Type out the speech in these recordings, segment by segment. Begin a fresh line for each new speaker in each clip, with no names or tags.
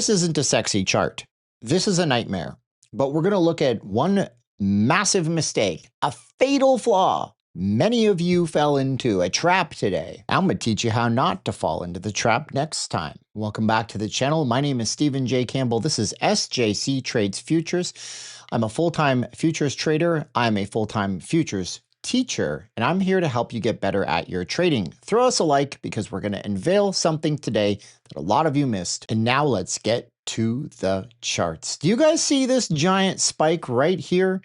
This isn't a sexy chart. This is a nightmare. But we're going to look at one massive mistake, a fatal flaw many of you fell into, a trap today. I'm going to teach you how not to fall into the trap next time. Welcome back to the channel. My name is Stephen J. Campbell. This is SJC Trades Futures. I'm a full-time futures trader. I'm a full-time futures teacher, and I'm here to help you get better at your trading. Throw us a like because we're going to unveil something today that a lot of you missed. And now let's get to the charts. Do you guys see this giant spike right here?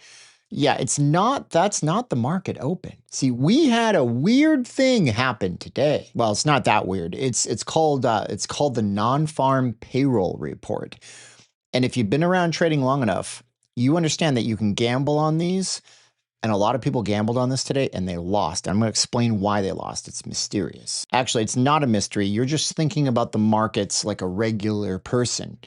Yeah, that's not the market open. See, we had a weird thing happen today. Well, it's not that weird. It's called the non-farm payroll report. And if you've been around trading long enough, you understand that you can gamble on these. And a lot of people gambled on this today and they lost. I'm going to explain why they lost. It's mysterious. Actually, it's not a mystery. You're just thinking about the markets like a regular person.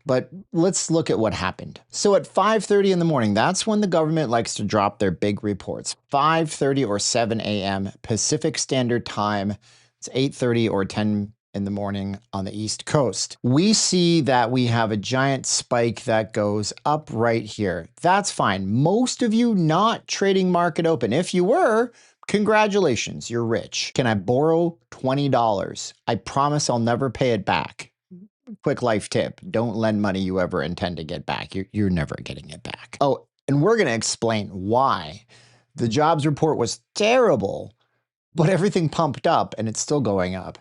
But let's look at what happened. So at 5:30 in the morning, that's when the government likes to drop their big reports. 5:30 or 7 a.m. Pacific Standard Time. It's 8:30 or 10 in the morning on the East Coast. We see that we have a giant spike that goes up right here. That's fine. Most of you not trading market open. If you were, congratulations, you're rich. Can I borrow $20? I promise I'll never pay it back. Quick life tip, don't lend money you ever intend to get back. You're never getting it back. Oh, and we're going to explain why. The jobs report was terrible, but everything pumped up and it's still going up.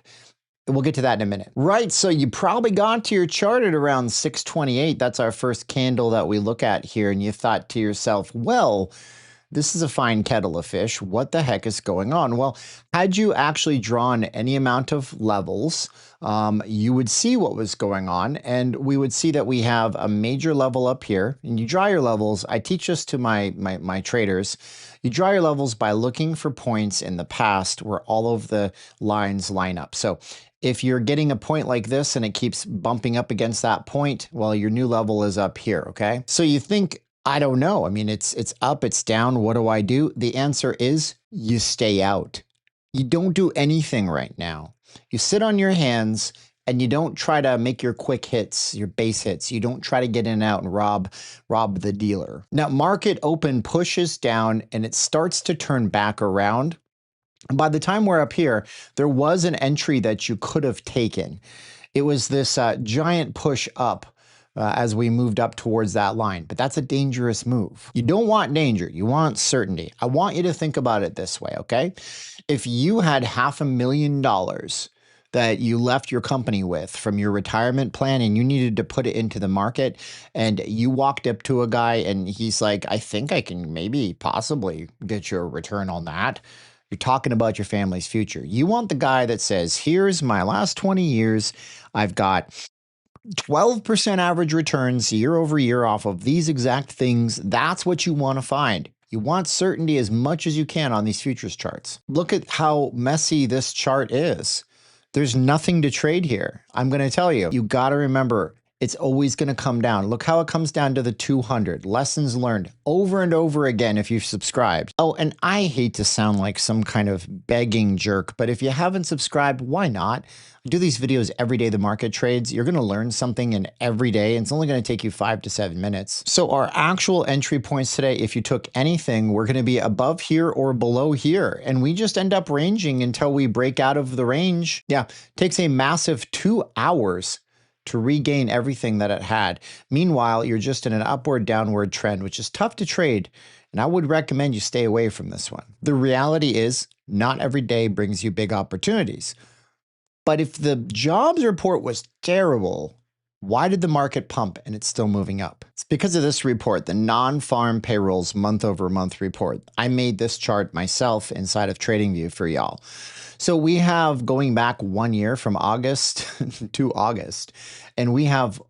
We'll get to that in a minute. Right, so you probably got to your chart at around 628. That's our first candle that we look at here, and you thought to yourself, well, this is a fine kettle of fish. What the heck is going on? Well, had you actually drawn any amount of levels, you would see what was going on, and we would see that we have a major level up here. And you draw your levels. I teach this to my traders. You draw your levels by looking for points in the past where all of the lines line up. So if you're getting a point like this and it keeps bumping up against that point, well, your new level is up here, okay? So you think, I don't know. I mean, it's up, it's down. What do I do? The answer is you stay out. You don't do anything right now. You sit on your hands and you don't try to make your quick hits, your base hits. You don't try to get in and out and rob the dealer. Now, market open pushes down and it starts to turn back around. And by the time we're up here, there was an entry that you could have taken. It was this giant push up. As we moved up towards that line. But that's a dangerous move. You don't want danger. You want certainty. I want you to think about it this way, okay? If you had $500,000 that you left your company with from your retirement plan and you needed to put it into the market and you walked up to a guy and he's like, I think I can maybe possibly get you a return on that. You're talking about your family's future. You want the guy that says, here's my last 20 years. I've got 12% average returns year over year off of these exact things. That's what you want to find. You want certainty as much as you can on these futures charts. Look at how messy this chart is. There's nothing to trade here. I'm going to tell you, you got to remember, it's always going to come down. Look how it comes down to the 200. Lessons learned over and over again if you've subscribed. Oh, and I hate to sound like some kind of begging jerk, but if you haven't subscribed, why not? I do these videos every day the market trades. You're going to learn something in every day, and it's only going to take you 5 to 7 minutes. So our actual entry points today, if you took anything, we're going to be above here or below here. And we just end up ranging until we break out of the range. Yeah, takes a massive 2 hours to regain everything that it had. Meanwhile, you're just in an upward downward trend, which is tough to trade. And I would recommend you stay away from this one. The reality is not every day brings you big opportunities. But if the jobs report was terrible, why did the market pump and it's still moving up? It's because of this report, the non-farm payrolls month-over-month report. I made this chart myself inside of TradingView for y'all. So we have going back 1 year from August to August, and we have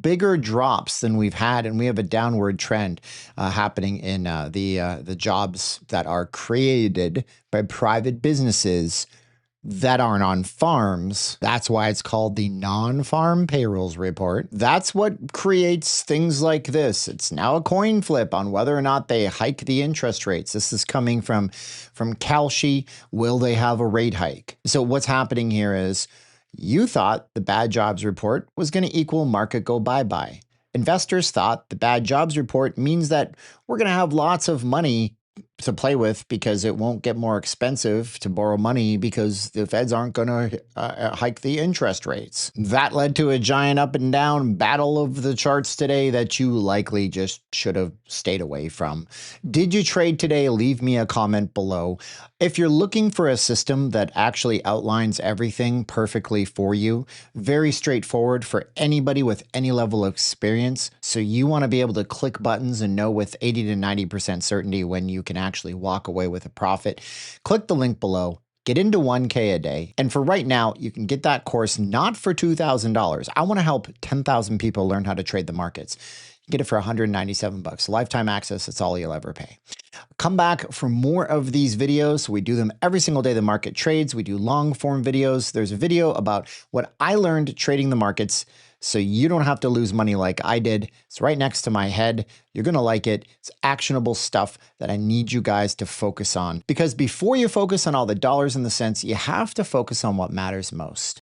bigger drops than we've had, and we have a downward trend happening in the jobs that are created by private businesses that aren't on farms. That's why it's called the non-farm payrolls report. That's what creates things like this. It's now a coin flip on whether or not they hike the interest rates. This is coming from Kalshi. Will they have a rate hike? So what's happening here is You thought the bad jobs report was going to equal market go bye-bye. Investors thought the bad jobs report means that we're going to have lots of money to play with because it won't get more expensive to borrow money because the feds aren't going to hike the interest rates. That led to a giant up and down battle of the charts today that you likely just should have stayed away from. Did you trade today? Leave me a comment below. If you're looking for a system that actually outlines everything perfectly for you, very straightforward for anybody with any level of experience, so you want to be able to click buttons and know with 80 to 90% certainty when you can actually walk away with a profit, click the link below. Get into 1K a day. And for right now, you can get that course not for $2,000. I want to help 10,000 people learn how to trade the markets. You get it for $197. Lifetime access, that's all you'll ever pay. Come back for more of these videos. We do them every single day the market trades. We do long form videos. There's a video about what I learned trading the markets so you don't have to lose money like I did. It's right next to my head. You're going to like it. It's actionable stuff that I need you guys to focus on, because before you focus on all the dollars and the cents, you have to focus on what matters most.